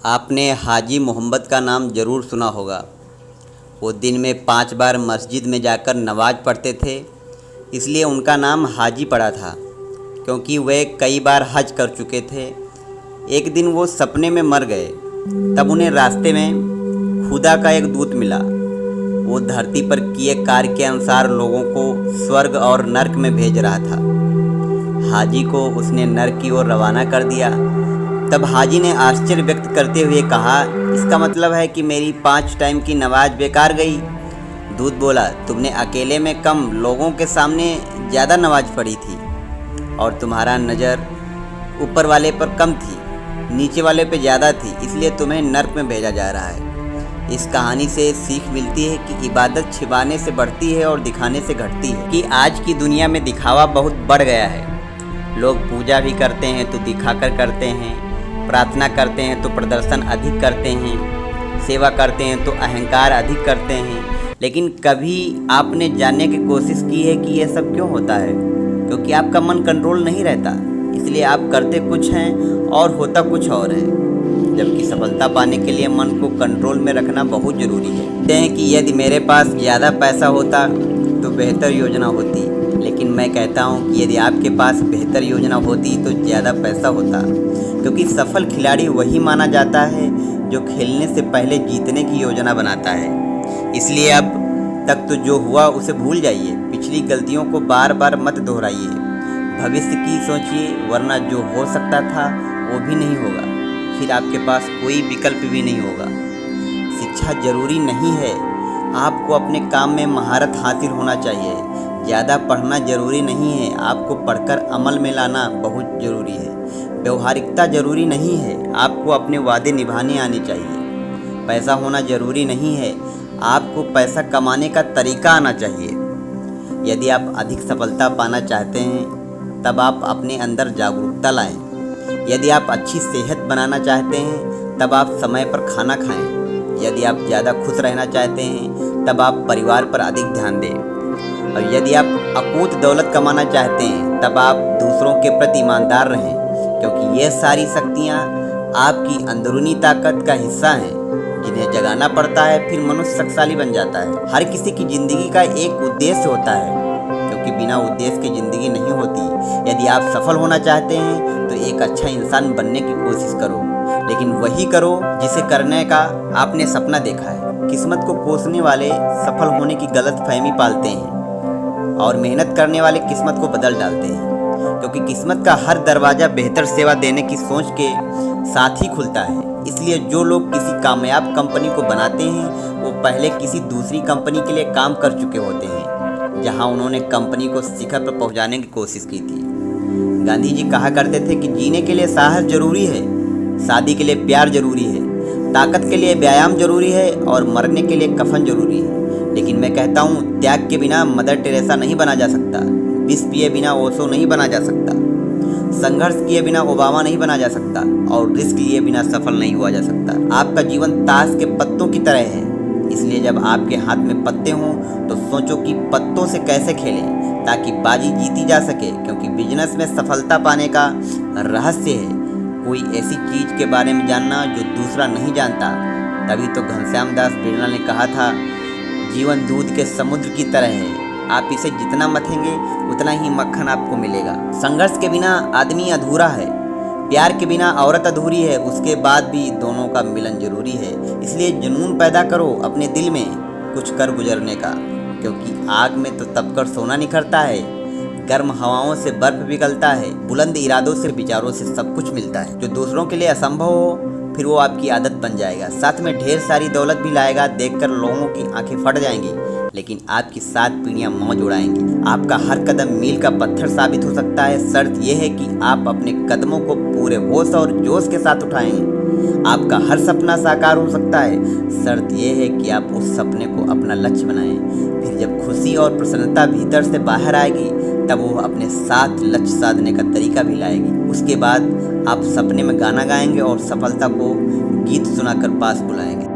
आपने हाजी मोहम्मद का नाम ज़रूर सुना होगा। वो दिन में 5 बार मस्जिद में जाकर नमाज़ पढ़ते थे, इसलिए उनका नाम हाजी पड़ा था, क्योंकि वे कई बार हज कर चुके थे। एक दिन वो सपने में मर गए। तब उन्हें रास्ते में खुदा का एक दूत मिला। वो धरती पर किए कार्य के अनुसार लोगों को स्वर्ग और नर्क में भेज रहा था। हाजी को उसने नर्क की ओर रवाना कर दिया। तब हाजी ने आश्चर्य व्यक्त करते हुए कहा, इसका मतलब है कि मेरी 5 टाइम की नमाज बेकार गई। दूत बोला, तुमने अकेले में कम, लोगों के सामने ज़्यादा नमाज पढ़ी थी और तुम्हारा नज़र ऊपर वाले पर कम थी, नीचे वाले पे ज़्यादा थी, इसलिए तुम्हें नर्क में भेजा जा रहा है। इस कहानी से सीख मिलती है कि इबादत छिपाने से बढ़ती है और दिखाने से घटती है। कि आज की दुनिया में दिखावा बहुत बढ़ गया है। लोग पूजा भी करते हैं तो दिखाकर करते हैं, प्रार्थना करते हैं तो प्रदर्शन अधिक करते हैं, सेवा करते हैं तो अहंकार अधिक करते हैं। लेकिन कभी आपने जानने की कोशिश की है कि यह सब क्यों होता है? क्योंकि आपका मन कंट्रोल नहीं रहता, इसलिए आप करते कुछ हैं और होता कुछ और है। जबकि सफलता पाने के लिए मन को कंट्रोल में रखना बहुत ज़रूरी है। कहते हैं कि यदि मेरे पास ज़्यादा पैसा होता तो बेहतर योजना होती, लेकिन मैं कहता हूँ कि यदि आपके पास बेहतर योजना होती तो ज़्यादा पैसा होता। क्योंकि सफल खिलाड़ी वही माना जाता है जो खेलने से पहले जीतने की योजना बनाता है। इसलिए अब तक तो जो हुआ उसे भूल जाइए, पिछली गलतियों को बार बार मत दोहराइए, भविष्य की सोचिए, वरना जो हो सकता था वो भी नहीं होगा, फिर आपके पास कोई विकल्प भी नहीं होगा। शिक्षा जरूरी नहीं है, आपको अपने काम में महारत हासिल होना चाहिए। ज़्यादा पढ़ना जरूरी नहीं है, आपको पढ़कर अमल में लाना बहुत ज़रूरी है। व्यवहारिकता जरूरी नहीं है, आपको अपने वादे निभाने आने चाहिए। पैसा होना जरूरी नहीं है, आपको पैसा कमाने का तरीका आना चाहिए। यदि आप अधिक सफलता पाना चाहते हैं तब आप अपने अंदर जागरूकता लाएं। यदि आप अच्छी सेहत बनाना चाहते हैं तब आप समय पर खाना खाएं। यदि आप ज़्यादा खुश रहना चाहते हैं तब आप परिवार पर अधिक ध्यान दें। और यदि आप अकूत दौलत कमाना चाहते हैं तब आप दूसरों के प्रति ईमानदार रहें, क्योंकि ये सारी शक्तियाँ आपकी अंदरूनी ताकत का हिस्सा हैं जिन्हें जगाना पड़ता है, फिर मनुष्य शक्तिशाली बन जाता है। हर किसी की ज़िंदगी का एक उद्देश्य होता है, क्योंकि बिना उद्देश्य की ज़िंदगी नहीं होती। यदि आप सफल होना चाहते हैं तो एक अच्छा इंसान बनने की कोशिश करो, लेकिन वही करो जिसे करने का आपने सपना देखा है। किस्मत को कोसने वाले सफल होने की गलतफहमी पालते हैं और मेहनत करने वाले किस्मत को बदल डालते हैं, क्योंकि किस्मत का हर दरवाज़ा बेहतर सेवा देने की सोच के साथ ही खुलता है। इसलिए जो लोग किसी कामयाब कंपनी को बनाते हैं वो पहले किसी दूसरी कंपनी के लिए काम कर चुके होते हैं, जहां उन्होंने कंपनी को शिखर पर पहुंचाने की कोशिश की थी। गांधी जी कहा करते थे कि जीने के लिए साहस जरूरी है, शादी के लिए प्यार जरूरी है, ताकत के लिए व्यायाम जरूरी है और मरने के लिए कफन जरूरी है। लेकिन मैं कहता हूँ, त्याग के बिना मदर टेरेसा नहीं बना जा सकता, विष पिए बिना ओशो नहीं बना जा सकता, संघर्ष किए बिना ओबामा नहीं बना जा सकता और रिस्क लिए बिना सफल नहीं हुआ जा सकता। आपका जीवन ताश के पत्तों की तरह है, इसलिए जब आपके हाथ में पत्ते हों तो सोचो कि पत्तों से कैसे खेलें ताकि बाजी जीती जा सके। क्योंकि बिजनेस में सफलता पाने का रहस्य है कोई ऐसी चीज़ के बारे में जानना जो दूसरा नहीं जानता। तभी तो घनश्याम दास बिरला ने कहा था, जीवन दूध के समुद्र की तरह है, आप इसे जितना मथेंगे उतना ही मक्खन आपको मिलेगा। संघर्ष के बिना आदमी अधूरा है, प्यार के बिना औरत अधूरी है, उसके बाद भी दोनों का मिलन जरूरी है। इसलिए जुनून पैदा करो अपने दिल में कुछ कर गुजरने का, क्योंकि आग में तो तपकर सोना निखरता है, गर्म हवाओं से बर्फ पिघलता है, बुलंद इरादों से विचारों से सब कुछ मिलता है। जो दूसरों के लिए असंभव हो फिर वो आपकी आदत बन जाएगा, साथ में ढेर सारी दौलत भी लाएगा। देखकर लोगों की आंखें फट जाएंगी, लेकिन आपकी 7 पीढ़ियां मौज उड़ाएंगी। आपका हर कदम मील का पत्थर साबित हो सकता है। शर्त यह है कि आप अपने कदमों को पूरे होश और जोश के साथ उठाएं। आपका हर सपना साकार हो सकता है। शर्त यह है कि आप उस सपने को अपना लक्ष्य बनाएं। फिर जब खुशी और प्रसन्नता भीतर से बाहर आएगी तब वो अपने साथ लक्ष्य साधने का तरीका भी लाएगी। उसके बाद आप सपने में गाना गाएंगे और सफलता को गीत सुनाकर पास बुलाएंगे।